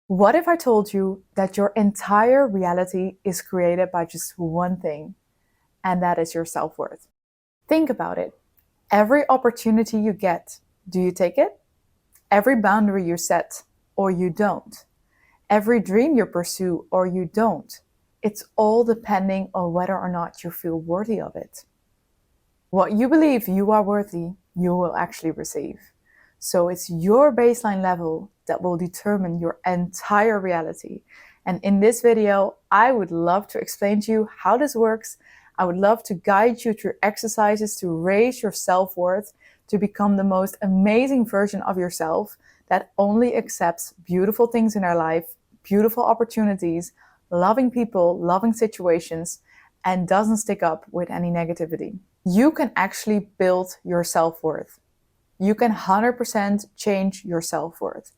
What if I told you that your entire reality is created by just one thing, and that is your self-worth? Think about it. Every opportunity you get, do you take it? Every boundary you set, or you don't? Every dream you pursue, or you don't? It's all depending on whether or not you feel worthy of it. What you believe you are worthy, you will actually receive. So it's your baseline level that will determine your entire reality. And in this video, I would love to explain to you how this works. I would love to guide you through exercises to raise your self-worth, to become the most amazing version of yourself that only accepts beautiful things in their life, beautiful opportunities, loving people, loving situations, and doesn't stick up with any negativity. You can actually build your self-worth. You can 100% change your self-worth.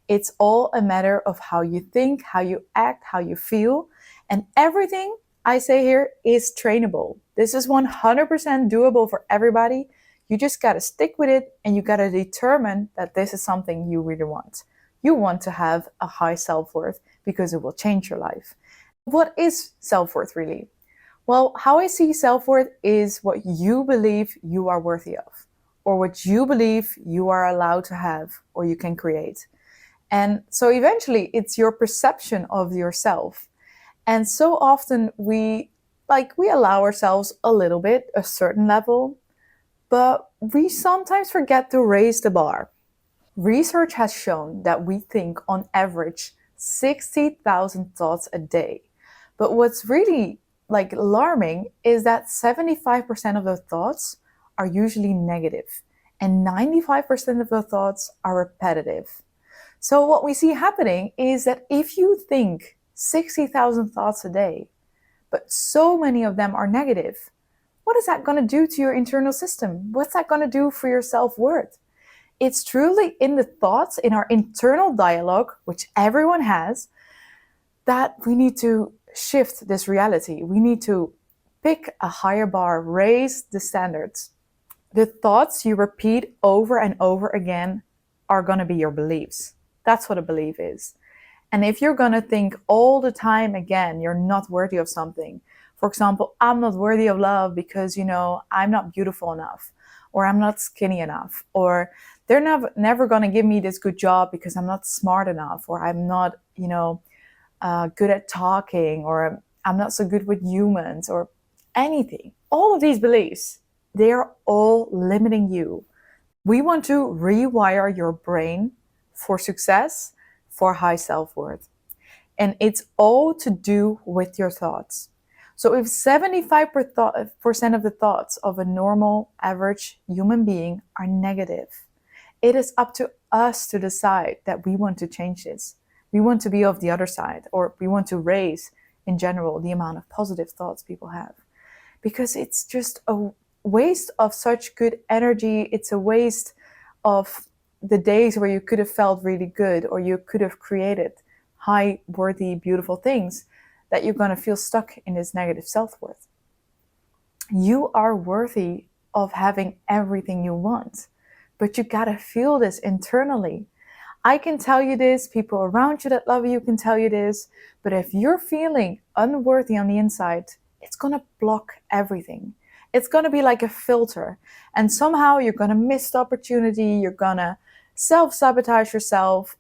It's all a matter of how you think, how you act, how you feel, and everything I say here is trainable. This is 100% doable for everybody. You just gotta stick with it, and you gotta determine that this is something you really want. You want to have a high self-worth because it will change your life. What is self-worth really? Well, how I see self-worth is what you believe you are worthy of, or what you believe you are allowed to have, or you can create. And so eventually it's your perception of yourself. And so often we allow ourselves a little bit, a certain level, but we sometimes forget to raise the bar. Research has shown that we think on average 60,000 thoughts a day. But what's really alarming is that 75% of the thoughts are usually negative and 95% of the thoughts are repetitive. So what we see happening is that if you think 60,000 thoughts a day, but so many of them are negative, what is that going to do to your internal system? What's that going to do for your self-worth? It's truly in the thoughts, in our internal dialogue, which everyone has, that we need to shift this reality. We need to pick a higher bar, raise the standards. The thoughts you repeat over and over again are going to be your beliefs. That's what a belief is. And if you're going to think all the time again, you're not worthy of something. For example, I'm not worthy of love because, I'm not beautiful enough, or I'm not skinny enough, or they're never going to give me this good job because I'm not smart enough, or I'm not, good at talking, or I'm not so good with humans, or anything. All of these beliefs, they are all limiting you. We want to rewire your brain for success, for high self-worth. And it's all to do with your thoughts. So if 75% of the thoughts of a normal, average human being are negative, it is up to us to decide that we want to change this. We want to be of the other side, or we want to raise, in general, the amount of positive thoughts people have. Because it's just a waste of such good energy. It's a waste of the days where you could have felt really good, or you could have created high, worthy, beautiful things, that you're going to feel stuck in this negative self-worth. You are worthy of having everything you want, but you got to feel this internally. I can tell you this, people around you that love you can tell you this, but if you're feeling unworthy on the inside, it's going to block everything. It's going to be like a filter, and somehow you're going to miss the opportunity, you're going to self-sabotage yourself.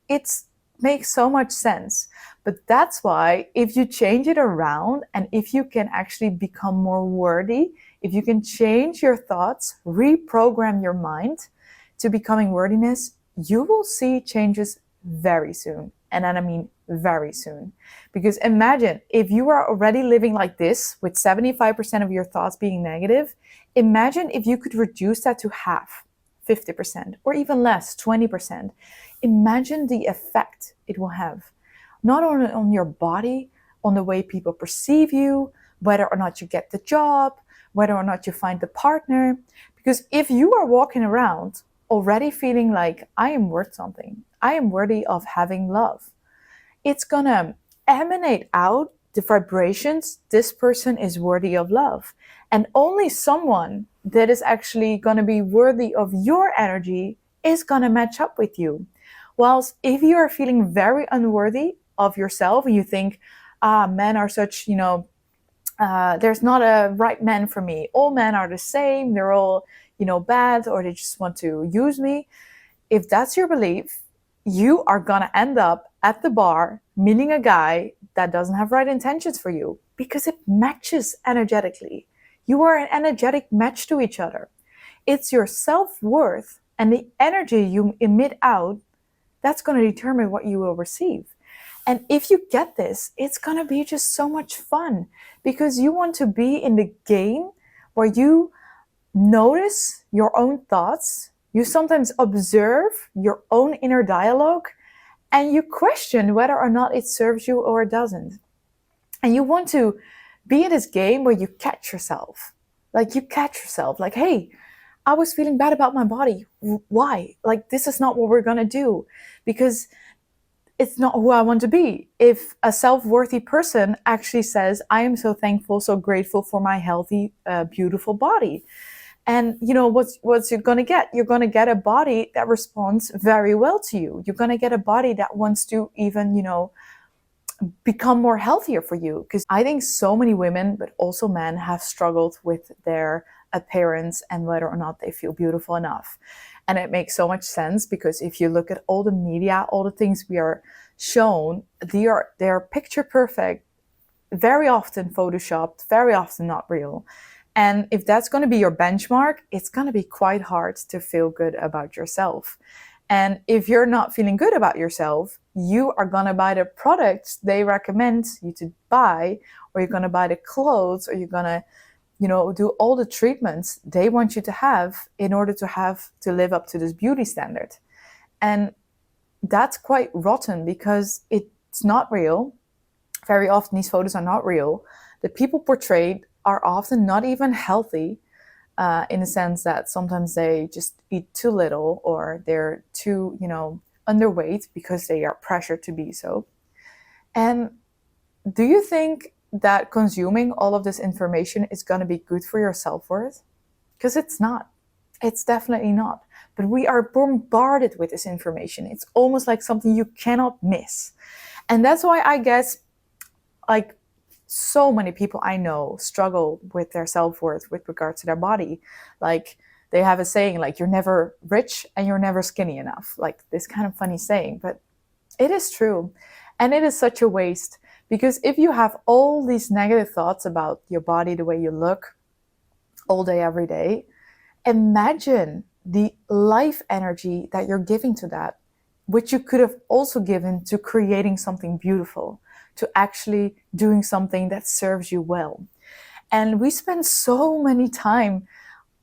It makes so much sense. But that's why if you change it around, and if you can actually become more worthy, if you can change your thoughts, reprogram your mind to becoming worthiness, you will see changes very soon. And then I mean very soon. Because imagine if you are already living like this with 75% of your thoughts being negative, imagine if you could reduce that to half, 50%, or even less, 20%. Imagine the effect it will have, not only on your body, on the way people perceive you, whether or not you get the job, whether or not you find the partner. Because if you are walking around already feeling like, I am worth something, I am worthy of having love, it's gonna emanate out the vibrations, this person is worthy of love. And only someone that is actually gonna be worthy of your energy is gonna match up with you. Whilst if you are feeling very unworthy of yourself and you think, men are such, there's not a right man for me. All men are the same. They're all, bad, or they just want to use me. If that's your belief, you are going to end up at the bar meeting a guy that doesn't have right intentions for you because it matches energetically. You are an energetic match to each other. It's your self-worth and the energy you emit out that's going to determine what you will receive. And if you get this, it's going to be just so much fun because you want to be in the game where you notice your own thoughts, you sometimes observe your inner inner dialogue, and you question whether or not it serves you or it doesn't. And you want to be in this game where you catch yourself. Like, hey, I was feeling bad about my body. Why? Like, this is not what we're going to do because it's not who I want to be. If a self-worthy person actually says, I am so thankful, so grateful for my healthy, beautiful body. And what's you're going to get? You're going to get a body that responds very well to you. You're going to get a body that wants to even, become more healthier for you. Because I think so many women, but also men, have struggled with their appearance and whether or not they feel beautiful enough. And it makes so much sense because if you look at all the media, all the things we are shown, they're picture perfect, very often photoshopped, very often not real. And if that's going to be your benchmark, it's going to be quite hard to feel good about yourself. And if you're not feeling good about yourself, you are going to buy the products they recommend you to buy, or you're going to buy the clothes, or you're going to, do all the treatments they want you to have in order to live up to this beauty standard. And that's quite rotten because it's not real. Very often these photos are not real. The people portrayed are often not even healthy, in the sense that sometimes they just eat too little or they're too, underweight because they are pressured to be so. And do you think that consuming all of this information is going to be good for your self-worth? Because it's not. It's definitely not. But we are bombarded with this information. It's almost like something you cannot miss. And that's why I guess, like, so many people I know struggle with their self-worth with regards to their body. Like, they have a saying like, you're never rich and you're never skinny enough. Like, this kind of funny saying, but it is true. And it is such a waste because if you have all these negative thoughts about your body, the way you look all day, every day, imagine the life energy that you're giving to that, which you could have also given to creating something beautiful, to actually doing something that serves you well. And we spend so many time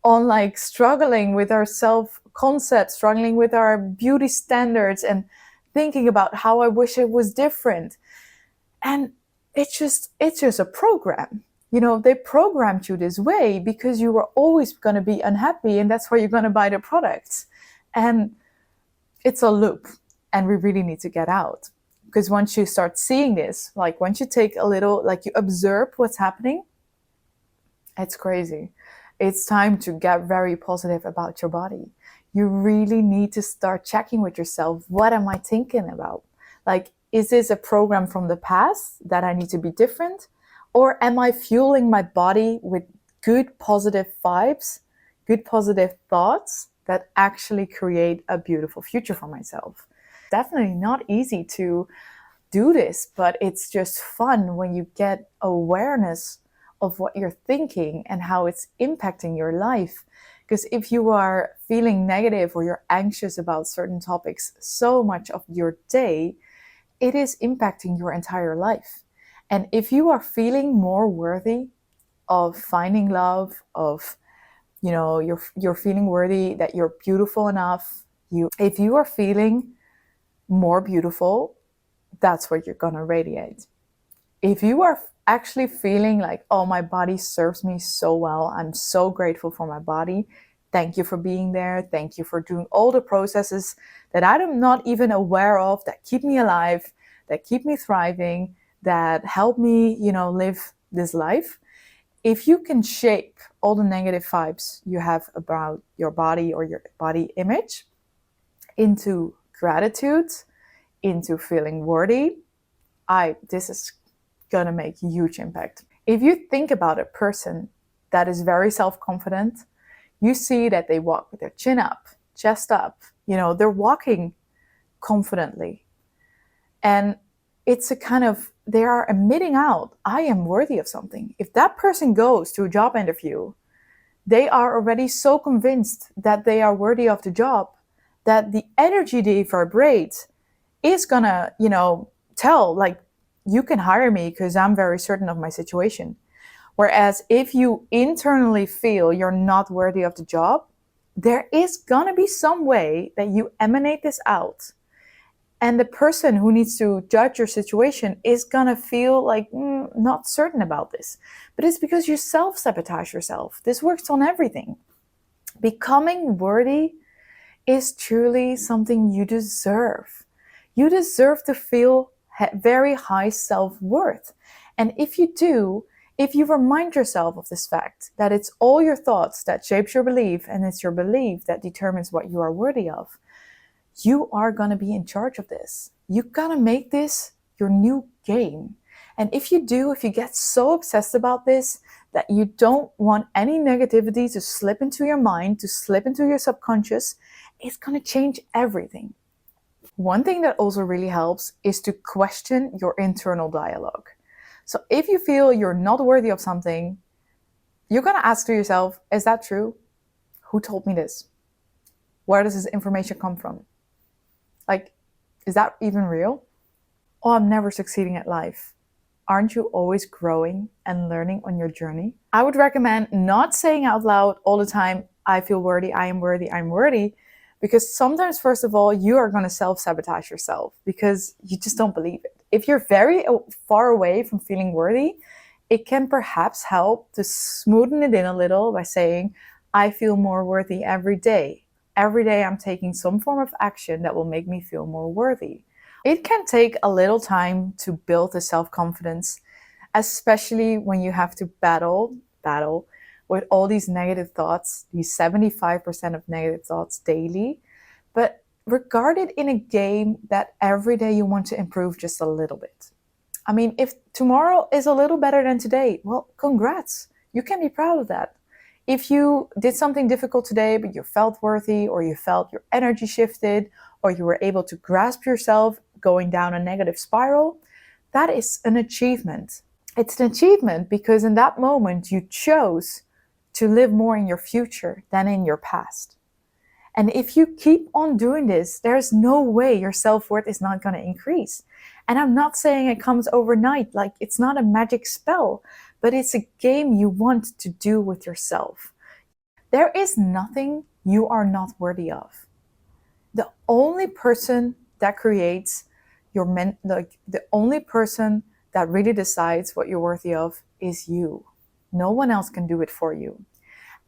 on like struggling with our self-concept, struggling with our beauty standards and thinking about how I wish it was different. And it's just a program. They programmed you this way because you were always going to be unhappy and that's why you're going to buy the products. And it's a loop and we really need to get out. Because once you start seeing this, like once you take a little, like you observe what's happening, it's crazy. It's time to get very positive about your body. You really need to start checking with yourself, what am I thinking about? Like, is this a program from the past that I need to be different? Or am I fueling my body with good positive vibes, good positive thoughts that actually create a beautiful future for myself? Definitely not easy to do this, but it's just fun when you get awareness of what you're thinking and how it's impacting your life. Because if you are feeling negative or you're anxious about certain topics so much of your day, it is impacting your entire life. And if you are feeling more worthy of finding love, of, you're feeling worthy that you're beautiful enough, if you are feeling more beautiful, that's what you're gonna radiate. If you are actually feeling like, oh, my body serves me so well, I'm so grateful for my body, thank you for being there, thank you for doing all the processes that I'm not even aware of, that keep me alive, that keep me thriving, that help me, live this life. If you can shape all the negative vibes you have about your body or your body image into gratitude into feeling worthy, this is gonna make a huge impact. If you think about a person that is very self-confident, you see that they walk with their chin up, chest up, they're walking confidently. And it's a kind of, they are emitting out, I am worthy of something. If that person goes to a job interview, they are already so convinced that they are worthy of the job, that the energy they vibrate is gonna, tell, like, you can hire me because I'm very certain of my situation. Whereas if you internally feel you're not worthy of the job, there is gonna be some way that you emanate this out. And the person who needs to judge your situation is gonna feel like not certain about this. But it's because you self-sabotage yourself. This works on everything. Becoming worthy is truly something you deserve. You deserve to feel very high self-worth. And if you do, if you remind yourself of this fact, that it's all your thoughts that shapes your belief, and it's your belief that determines what you are worthy of, you are going to be in charge of this. You got to make this your new game. And if you do, if you get so obsessed about this that you don't want any negativity to slip into your mind, to slip into your subconscious, it's going to change everything. One thing that also really helps is to question your internal dialogue. So if you feel you're not worthy of something, you're going to ask to yourself, is that true? Who told me this? Where does this information come from? Like, is that even real? Oh, I'm never succeeding at life. Aren't you always growing and learning on your journey? I would recommend not saying out loud all the time, I feel worthy, I am worthy, I'm worthy. Because sometimes, first of all, you are going to self-sabotage yourself because you just don't believe it. If you're very far away from feeling worthy, it can perhaps help to smoothen it in a little by saying, I feel more worthy every day. Every day I'm taking some form of action that will make me feel more worthy. It can take a little time to build the self-confidence, especially when you have to battle with all these negative thoughts, these 75% of negative thoughts daily. But regard it in a game that every day you want to improve just a little bit. I mean, if tomorrow is a little better than today, well, congrats. You can be proud of that. If you did something difficult today, but you felt worthy, or you felt your energy shifted, or you were able to grasp yourself going down a negative spiral, that is an achievement. It's an achievement because in that moment you chose to live more in your future than in your past. And if you keep on doing this, there's no way your self-worth is not going to increase. And I'm not saying it comes overnight, like it's not a magic spell, but it's a game you want to do with yourself. There is nothing you are not worthy of. The only person that creates the only person that really decides what you're worthy of is you. No one else can do it for you.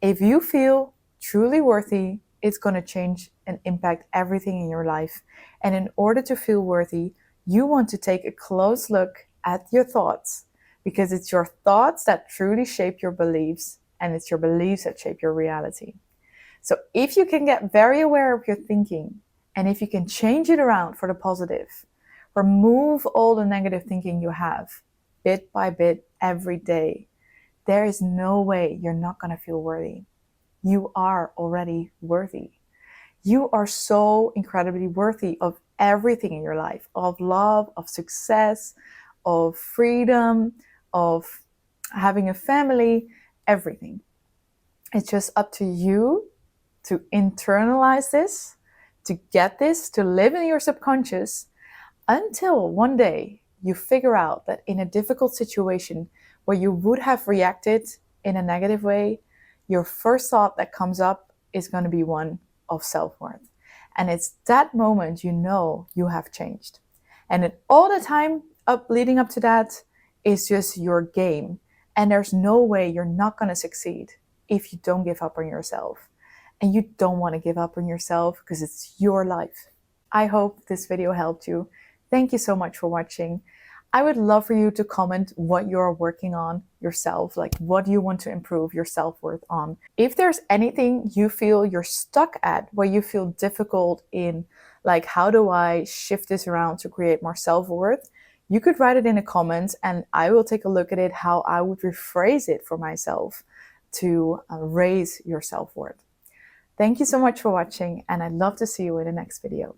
If you feel truly worthy, it's going to change and impact everything in your life. And in order to feel worthy, you want to take a close look at your thoughts, because it's your thoughts that truly shape your beliefs, and it's your beliefs that shape your reality. So if you can get very aware of your thinking, and if you can change it around for the positive, remove all the negative thinking you have bit by bit every day, there is no way you're not going to feel worthy. You are already worthy. You are so incredibly worthy of everything in your life, of love, of success, of freedom, of having a family, everything. It's just up to you to internalize this, to get this, to live in your subconscious, until one day you figure out that in a difficult situation where you would have reacted in a negative way, your first thought that comes up is going to be one of self-worth. And it's that moment you know you have changed. And then all the time leading up to that is just your game. And there's no way you're not going to succeed if you don't give up on yourself. And you don't want to give up on yourself because it's your life. I hope this video helped you. Thank you so much for watching. I would love for you to comment what you're working on yourself, like what do you want to improve your self-worth on. If there's anything you feel you're stuck at, where you feel difficult in Like, how do I shift this around to create more self-worth? You could write it in the comments and I will take a look at it, how I would rephrase it for myself to raise your self-worth. Thank you so much for watching, and I'd love to see you in the next video.